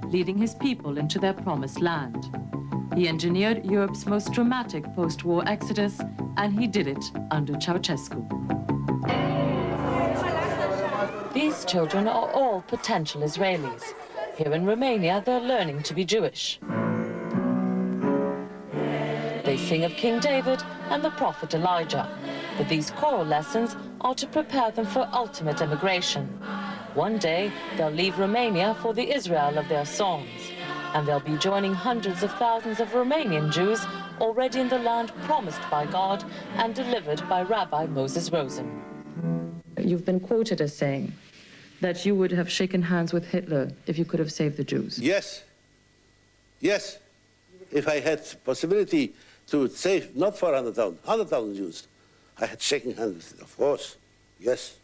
leading his people into their promised land. He engineered Europe's most dramatic post-war exodus, and he did it under Ceausescu. These children are all potential Israelis. Here in Romania, they're learning to be Jewish. They sing of King David and the prophet Elijah, but these choral lessons are to prepare them for ultimate immigration. One day, they'll leave Romania for the Israel of their songs, and they'll be joining hundreds of thousands of Romanian Jews already in the land promised by God and delivered by Rabbi Moses Rosen. You've been quoted as saying that you would have shaken hands with Hitler if you could have saved the Jews. Yes. Yes. If I had possibility to save not 400,000, 100,000 Jews, I had shaken hands with it, of course. Yes.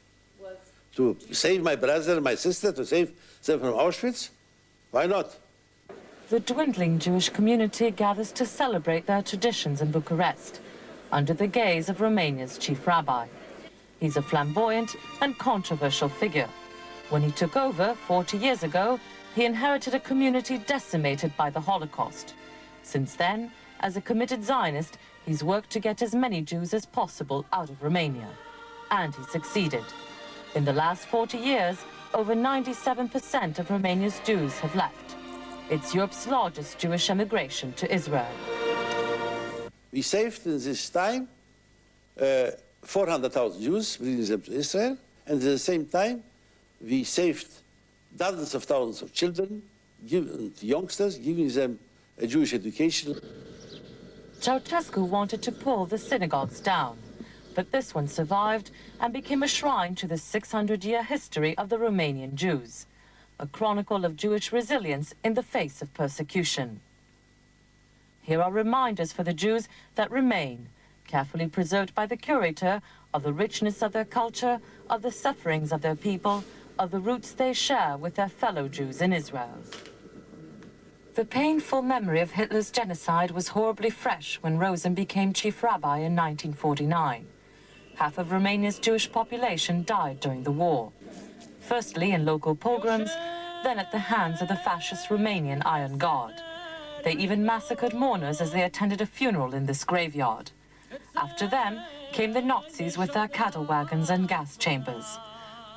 To save my brother and my sister, to save them from Auschwitz? Why not? The dwindling Jewish community gathers to celebrate their traditions in Bucharest, under the gaze of Romania's chief rabbi. He's a flamboyant and controversial figure. When he took over 40 years ago, he inherited a community decimated by the Holocaust. Since then, as a committed Zionist, he's worked to get as many Jews as possible out of Romania. And he succeeded. In the last 40 years, over 97% of Romania's Jews have left. It's Europe's largest Jewish emigration to Israel. We saved in this time 400,000 Jews, bringing them to Israel, and at the same time, we saved dozens of thousands of children, youngsters, giving them a Jewish education. Ceausescu wanted to pull the synagogues down, but this one survived and became a shrine to the 600-year history of the Romanian Jews, a chronicle of Jewish resilience in the face of persecution. Here are reminders for the Jews that remain, carefully preserved by the curator, of the richness of their culture, of the sufferings of their people, of the roots they share with their fellow Jews in Israel. The painful memory of Hitler's genocide was horribly fresh when Rosen became chief rabbi in 1949. Half of Romania's Jewish population died during the war. Firstly in local pogroms, then at the hands of the fascist Romanian Iron Guard. They even massacred mourners as they attended a funeral in this graveyard. After them came the Nazis with their cattle wagons and gas chambers.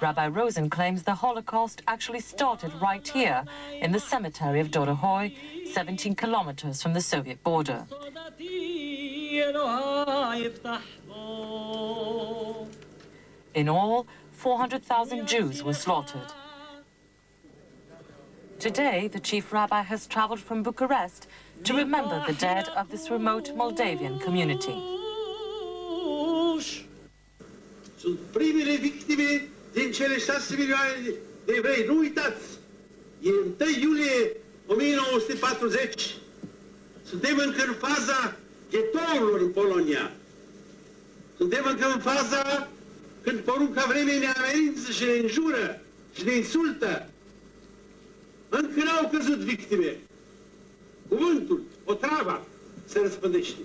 Rabbi Rosen claims the Holocaust actually started right here in the cemetery of Dorohoi, 17 kilometers from the Soviet border. In all, 400,000 Jews were slaughtered. Today, the chief rabbi has traveled from Bucharest to remember the dead of this remote Moldavian community. Sunt primele victime din cele 6 milioane de evrei. Nu uitați, e 1 iulie 1940. Suntem încă în faza ghetourilor în Polonia. Suntem încă în faza când porunca vremii ne amenință și ne înjură și ne insultă. Încă n-au căzut victime. Cuvântul, otrava, se răspândește.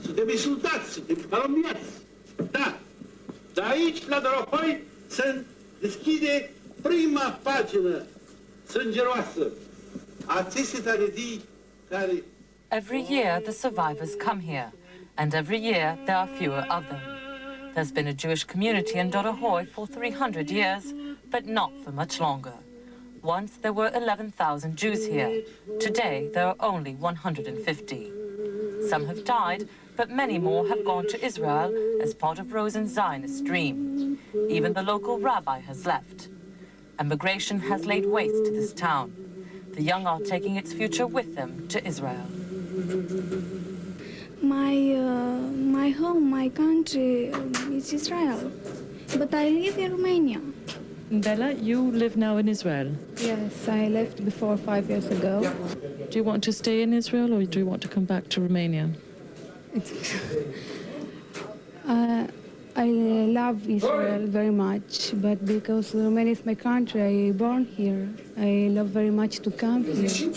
Suntem insultați, suntem calomniați. Da. Dar aici, la Dorohoi, se deschide prima pagină sângeroasă a acestei tragedii care... Every year, the survivors come here, and every year, there are fewer of them. There's been a Jewish community in Dorohoi for 300 years, but not for much longer. Once, there were 11,000 Jews here. Today, there are only 150. Some have died, but many more have gone to Israel as part of Rosen's Zionist dream. Even the local rabbi has left. Emigration has laid waste to this town. The young are taking its future with them to Israel. My home, my country is Israel, but I live in Romania. Bella, you live now in Israel. Yes, I left before 5 years ago. Do you want to stay in Israel or do you want to come back to Romania? I love Israel very much, but because Romania is my country, I born here. I love very much to come here.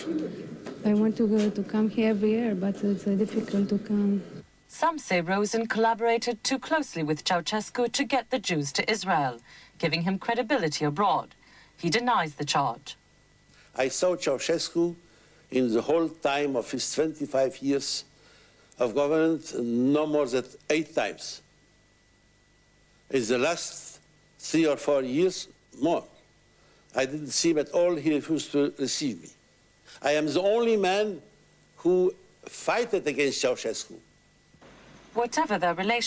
I want to come here every year, but it's difficult to come. Some say Rosen collaborated too closely with Ceausescu to get the Jews to Israel, giving him credibility abroad. He denies the charge. I saw Ceausescu in the whole time of his 25 years of government no more than 8 times. In the last 3 or 4 years, more. I didn't see him at all. He refused to receive me. I am the only man who fought against Ceausescu. Whatever their relationship,